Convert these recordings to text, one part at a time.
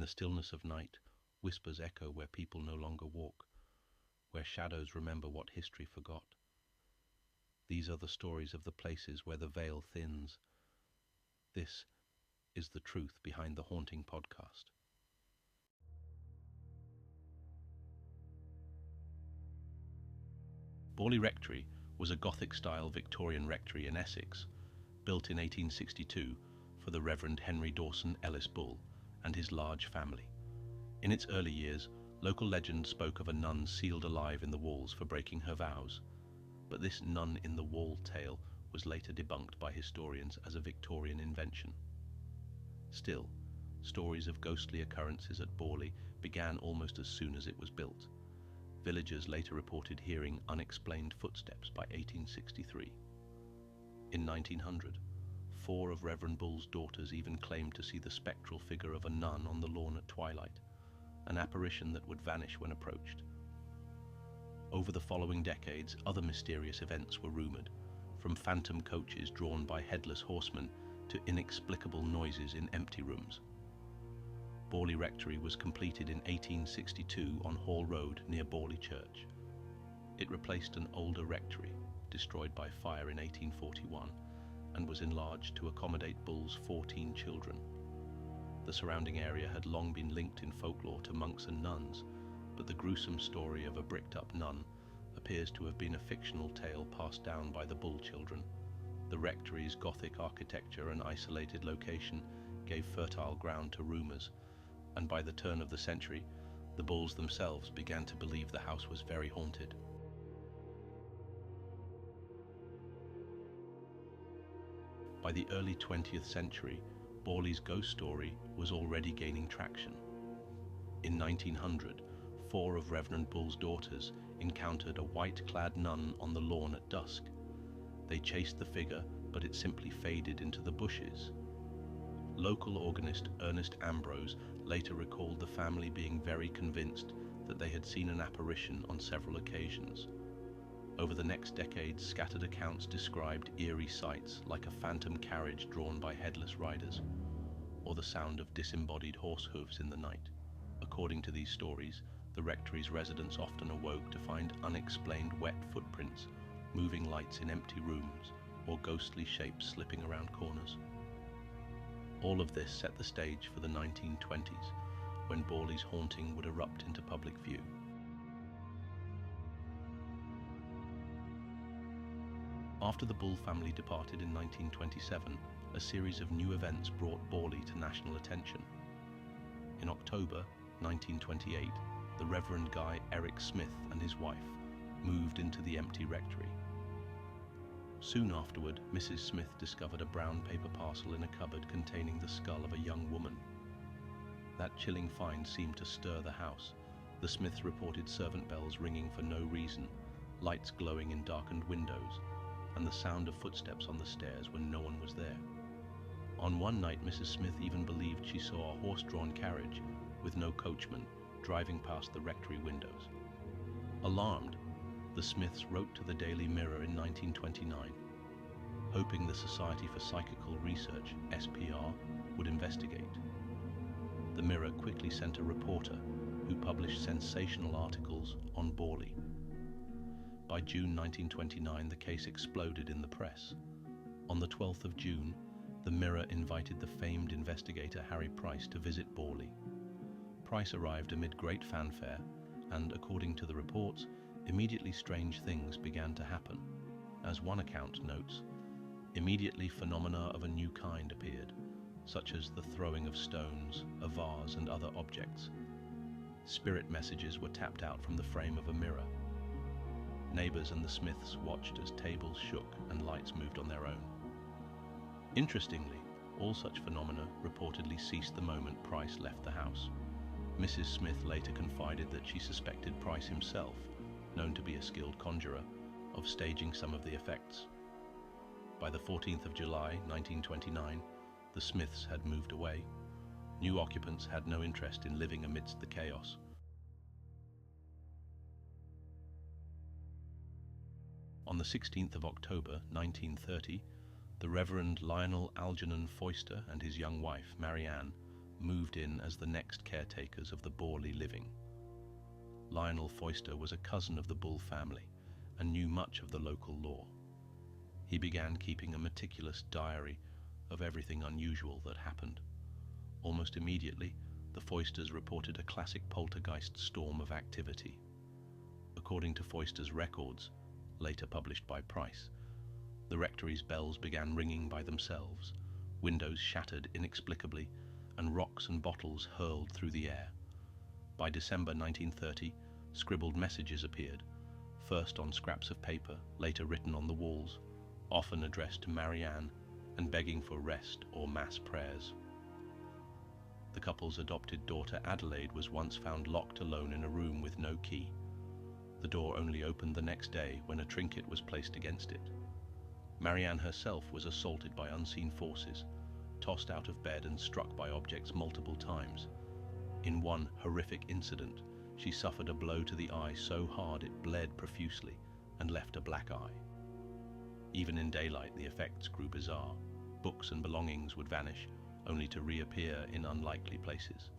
stillness of night, whispers echo where people no longer walk, where shadows remember what history forgot. These are the stories of the places where the veil thins. This is the truth behind the Haunting Podcast. Borley Rectory was a Gothic-style Victorian rectory in Essex, built in 1862 for the Reverend Henry Dawson Ellis Bull and his large family. In its early years, local legend spoke of a nun sealed alive in the walls for breaking her vows, but this nun-in-the-wall tale was later debunked by historians as a Victorian invention. Still, stories of ghostly occurrences at Borley began almost as soon as it was built. Villagers later reported hearing unexplained footsteps by 1863. In 1900, 4 of Reverend Bull's daughters even claimed to see the spectral figure of a nun on the lawn at twilight, an apparition that would vanish when approached. Over the following decades, other mysterious events were rumoured, from phantom coaches drawn by headless horsemen to inexplicable noises in empty rooms. Borley Rectory was completed in 1862 on Hall Road near Borley Church. It replaced an older rectory, destroyed by fire in 1841, and was enlarged to accommodate Bull's 14 children. The surrounding area had long been linked in folklore to monks and nuns, but the gruesome story of a bricked-up nun appears to have been a fictional tale passed down by the Bull children. The rectory's Gothic architecture and isolated location gave fertile ground to rumours, and by the turn of the century, the Bulls themselves began to believe the house was very haunted. By the early 20th century, Borley's ghost story was already gaining traction. In 1900, 4 of Reverend Bull's daughters encountered a white-clad nun on the lawn at dusk. They chased the figure, but it simply faded into the bushes. Local organist Ernest Ambrose later recalled the family being very convinced that they had seen an apparition on several occasions. Over the next decades, scattered accounts described eerie sights like a phantom carriage drawn by headless riders, or the sound of disembodied horse hooves in the night. According to these stories, the rectory's residents often awoke to find unexplained wet footprints, moving lights in empty rooms, or ghostly shapes slipping around corners. All of this set the stage for the 1920s, when Borley's haunting would erupt into public view. After the Bull family departed in 1927, a series of new events brought Borley to national attention. In October 1928, the Reverend Guy Eric Smith and his wife moved into the empty rectory. Soon afterward, Mrs. Smith discovered a brown paper parcel in a cupboard containing the skull of a young woman. That chilling find seemed to stir the house. The Smiths reported servant bells ringing for no reason, lights glowing in darkened windows, and the sound of footsteps on the stairs when no one was there. On one night, Mrs. Smith even believed she saw a horse-drawn carriage with no coachman driving past the rectory windows. Alarmed, the Smiths wrote to the Daily Mirror in 1929, hoping the Society for Psychical Research, SPR, would investigate. The Mirror quickly sent a reporter who published sensational articles on Borley. By June 1929, the case exploded in the press. On the 12th of June, the Mirror invited the famed investigator Harry Price to visit Borley. Price arrived amid great fanfare, and according to the reports, immediately strange things began to happen. As one account notes, immediately phenomena of a new kind appeared, such as the throwing of stones, a vase, and other objects. Spirit messages were tapped out from the frame of a mirror. Neighbours and the Smiths watched as tables shook and lights moved on their own. Interestingly, all such phenomena reportedly ceased the moment Price left the house. Mrs. Smith later confided that she suspected Price himself, known to be a skilled conjurer, of staging some of the effects. By the 14th of July, 1929, the Smiths had moved away. New occupants had no interest in living amidst the chaos. On the 16th of October, 1930, the Reverend Lionel Algernon Foister and his young wife, Marianne, moved in as the next caretakers of the Borley living. Lionel Foyster was a cousin of the Bull family and knew much of the local law. He began keeping a meticulous diary of everything unusual that happened. Almost immediately, the Foysters reported a classic poltergeist storm of activity. According to Foyster's records, later published by Price, the rectory's bells began ringing by themselves, windows shattered inexplicably, and rocks and bottles hurled through the air. By December 1930, scribbled messages appeared, first on scraps of paper, later written on the walls, often addressed to Marianne and begging for rest or mass prayers. The couple's adopted daughter Adelaide was once found locked alone in a room with no key. The door only opened the next day when a trinket was placed against it. Marianne herself was assaulted by unseen forces, tossed out of bed and struck by objects multiple times. In one horrific incident, she suffered a blow to the eye so hard it bled profusely and left a black eye. Even in daylight, the effects grew bizarre. Books and belongings would vanish, only to reappear in unlikely places.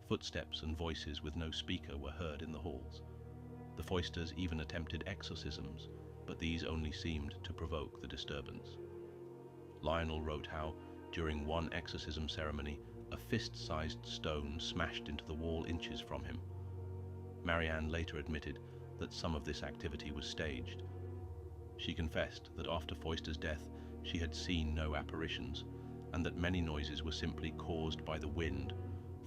Footsteps and voices with no speaker were heard in the halls. The Foysters even attempted exorcisms, but these only seemed to provoke the disturbance. Lionel wrote how, during one exorcism ceremony, a fist-sized stone smashed into the wall inches from him. Marianne later admitted that some of this activity was staged. She confessed that after Foyster's death, she had seen no apparitions, and that many noises were simply caused by the wind,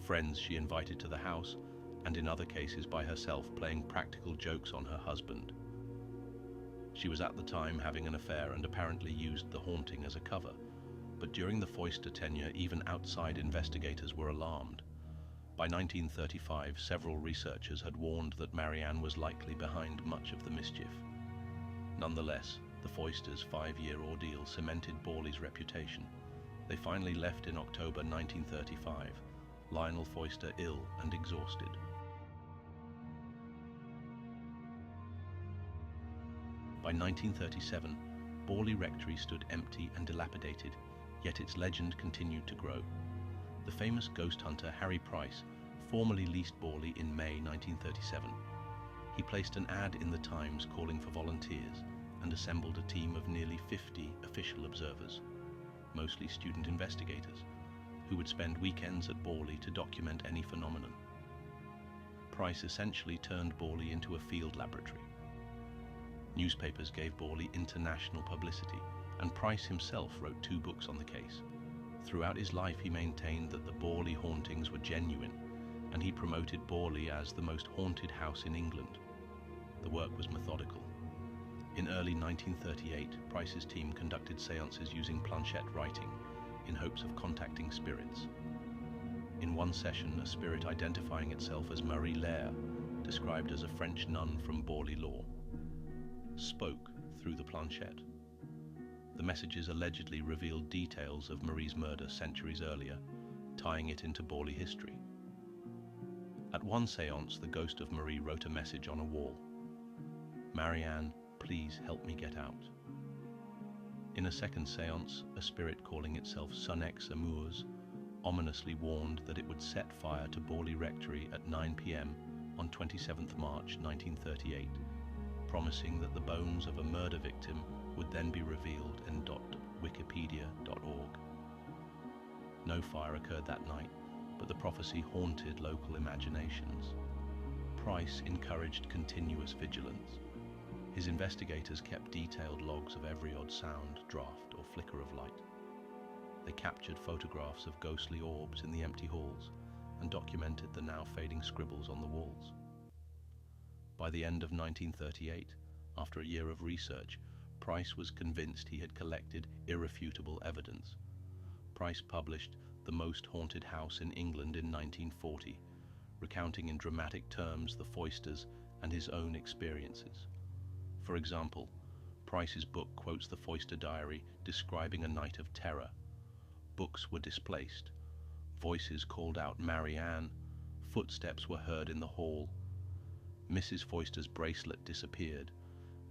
friends she invited to the house, and in other cases by herself playing practical jokes on her husband. She was at the time having an affair and apparently used the haunting as a cover, but during the Foyster tenure, even outside investigators were alarmed. By 1935, several researchers had warned that Marianne was likely behind much of the mischief. Nonetheless, the Foysters' 5-year ordeal cemented Borley's reputation. They finally left in October 1935, Lionel Foyster ill and exhausted. By 1937, Borley Rectory stood empty and dilapidated, yet its legend continued to grow. The famous ghost hunter Harry Price formally leased Borley in May 1937. He placed an ad in the Times calling for volunteers and assembled a team of nearly 50 official observers, mostly student investigators, who would spend weekends at Borley to document any phenomenon. Price essentially turned Borley into a field laboratory. Newspapers gave Borley international publicity, and Price himself wrote 2 books on the case. Throughout his life, he maintained that the Borley hauntings were genuine, and he promoted Borley as the most haunted house in England. The work was methodical. In early 1938, Price's team conducted seances using planchette writing in hopes of contacting spirits. In one session, a spirit identifying itself as Marie Lair, described as a French nun from Borley law, spoke through the planchette. The messages allegedly revealed details of Marie's murder centuries earlier, tying it into Borley history. At one séance, the ghost of Marie wrote a message on a wall: "Marianne, please help me get out." In a second séance, a spirit calling itself Sonnex Amours ominously warned that it would set fire to Borley Rectory at 9 p.m. on 27th March 1938, promising that the bones of a murder victim would then be revealed in .wikipedia.org. No fire occurred that night, but the prophecy haunted local imaginations. Price encouraged continuous vigilance. His investigators kept detailed logs of every odd sound, draft, or flicker of light. They captured photographs of ghostly orbs in the empty halls and documented the now fading scribbles on the walls. By the end of 1938, after a year of research, Price was convinced he had collected irrefutable evidence. Price published The Most Haunted House in England in 1940, recounting in dramatic terms the Foysters and his own experiences. For example, Price's book quotes the Foyster diary describing a night of terror. Books were displaced. Voices called out Marianne. Footsteps were heard in the hall. Mrs. Foyster's bracelet disappeared.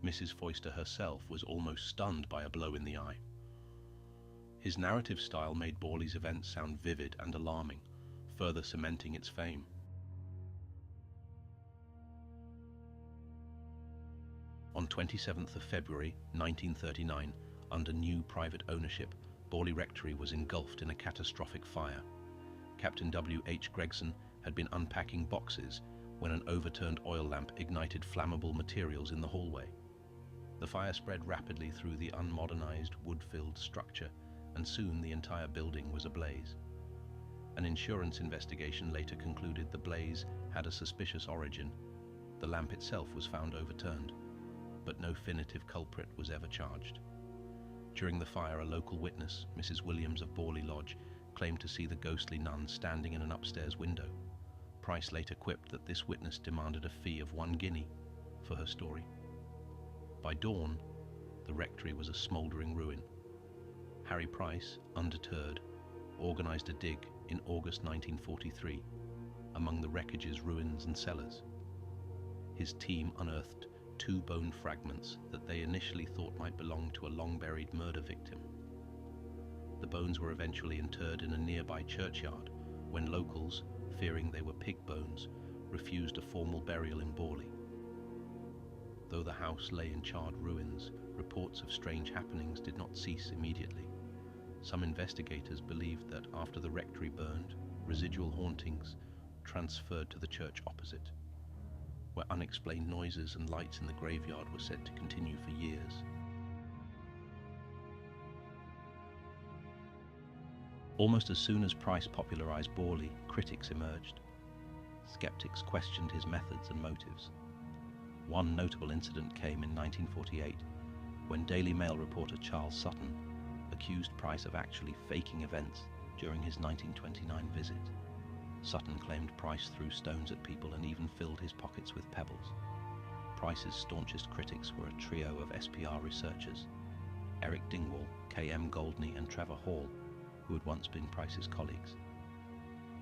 Mrs. Foyster herself was almost stunned by a blow in the eye. His narrative style made Borley's events sound vivid and alarming, further cementing its fame. On 27th of February 1939, under new private ownership, Borley Rectory was engulfed in a catastrophic fire. Captain W.H. Gregson had been unpacking boxes when an overturned oil lamp ignited flammable materials in the hallway. The fire spread rapidly through the unmodernized wood-filled structure, and soon the entire building was ablaze. An insurance investigation later concluded the blaze had a suspicious origin. The lamp itself was found overturned, but no definitive culprit was ever charged. During the fire, a local witness, Mrs. Williams of Borley Lodge, claimed to see the ghostly nun standing in an upstairs window. Price later quipped that this witness demanded a fee of 1 guinea for her story. By dawn, the rectory was a smouldering ruin. Harry Price, undeterred, organized a dig in August 1943 among the wreckage's ruins and cellars. His team unearthed 2 bone fragments that they initially thought might belong to a long-buried murder victim. The bones were eventually interred in a nearby churchyard when locals, fearing they were pig bones, refused a formal burial in Borley. Though the house lay in charred ruins, reports of strange happenings did not cease immediately. Some investigators believed that after the rectory burned, residual hauntings transferred to the church opposite, where unexplained noises and lights in the graveyard were said to continue for years. Almost as soon as Price popularized Borley, critics emerged. Skeptics questioned his methods and motives. One notable incident came in 1948, when Daily Mail reporter Charles Sutton accused Price of actually faking events during his 1929 visit. Sutton claimed Price threw stones at people and even filled his pockets with pebbles. Price's staunchest critics were a trio of SPR researchers, Eric Dingwall, K.M. Goldney and Trevor Hall, who had once been Price's colleagues.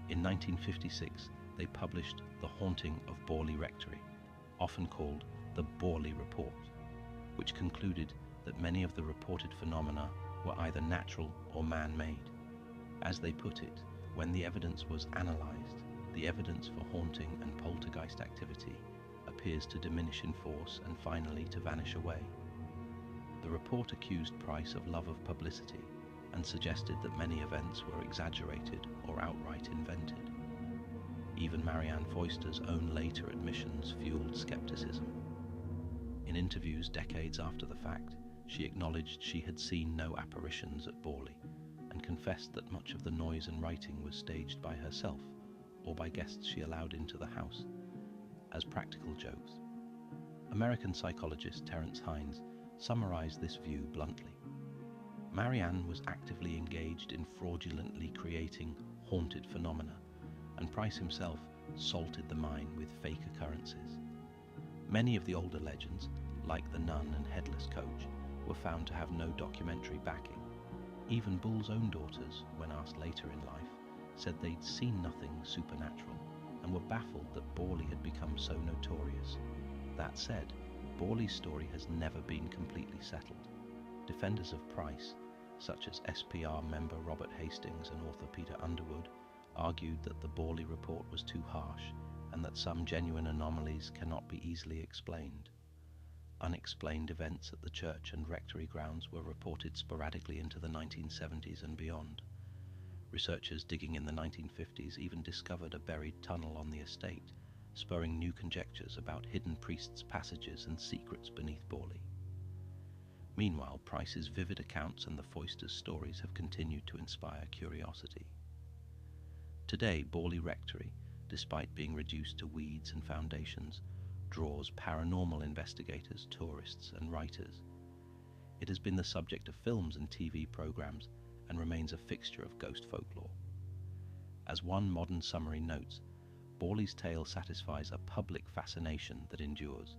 In 1956, they published The Haunting of Borley Rectory, often called the Borley Report, which concluded that many of the reported phenomena were either natural or man-made. As they put it, when the evidence was analyzed, the evidence for haunting and poltergeist activity appears to diminish in force and finally to vanish away. The report accused Price of love of publicity and suggested that many events were exaggerated or outright invented. Even Marianne Foyster's own later admissions fueled skepticism. In interviews decades after the fact, she acknowledged she had seen no apparitions at Borley and confessed that much of the noise and writing was staged by herself or by guests she allowed into the house as practical jokes. American psychologist Terence Hines summarized this view bluntly. Marianne was actively engaged in fraudulently creating haunted phenomena, and Price himself salted the mine with fake occurrences. Many of the older legends, like the nun and headless coach, were found to have no documentary backing. Even Bull's own daughters, when asked later in life, said they'd seen nothing supernatural and were baffled that Borley had become so notorious. That said, Borley's story has never been completely settled. Defenders of Price, such as SPR member Robert Hastings and author Peter Underwood, argued that the Borley report was too harsh and that some genuine anomalies cannot be easily explained. Unexplained events at the church and rectory grounds were reported sporadically into the 1970s and beyond. Researchers digging in the 1950s even discovered a buried tunnel on the estate, spurring new conjectures about hidden priests' passages and secrets beneath Borley. Meanwhile, Price's vivid accounts and the Foysters' stories have continued to inspire curiosity. Today, Borley Rectory, despite being reduced to weeds and foundations, draws paranormal investigators, tourists, and writers. It has been the subject of films and TV programs and remains a fixture of ghost folklore. As one modern summary notes, Borley's tale satisfies a public fascination that endures.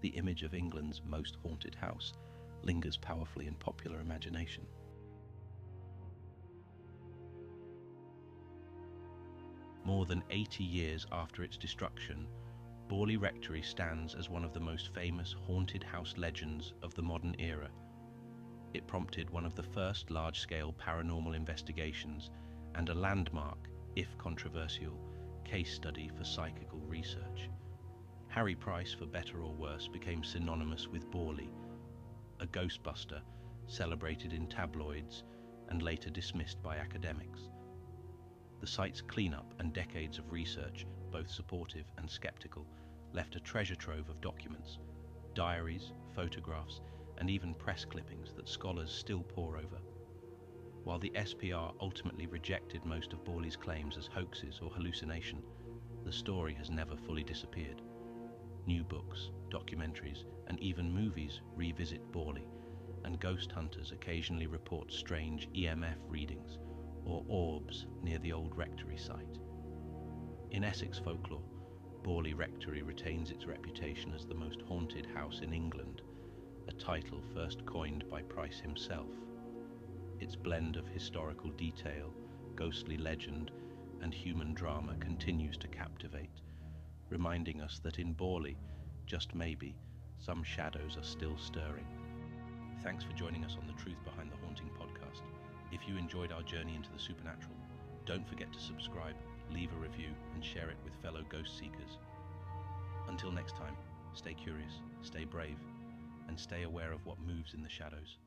The image of England's most haunted house lingers powerfully in popular imagination. More than 80 years after its destruction, Borley Rectory stands as one of the most famous haunted house legends of the modern era. It prompted one of the first large-scale paranormal investigations and a landmark if controversial, case study for psychical research. Harry Price, for better or worse, became synonymous with Borley, a ghostbuster celebrated in tabloids and later dismissed by academics. The site's cleanup and decades of research, both supportive and skeptical, left a treasure trove of documents, diaries, photographs, and even press clippings that scholars still pore over. While the SPR ultimately rejected most of Borley's claims as hoaxes or hallucination, the story has never fully disappeared. New books, documentaries, and even movies revisit Borley, and ghost hunters occasionally report strange EMF readings or orbs near the old rectory site. In Essex folklore, Borley Rectory retains its reputation as the most haunted house in England, a title first coined by Price himself. Its blend of historical detail, ghostly legend, and human drama continues to captivate, reminding us that in Borley, just maybe, some shadows are still stirring. Thanks for joining us on the Truth Behind the Haunting podcast. If you enjoyed our journey into the supernatural, don't forget to subscribe, leave a review, and share it with fellow ghost seekers. Until next time, stay curious, stay brave, and stay aware of what moves in the shadows.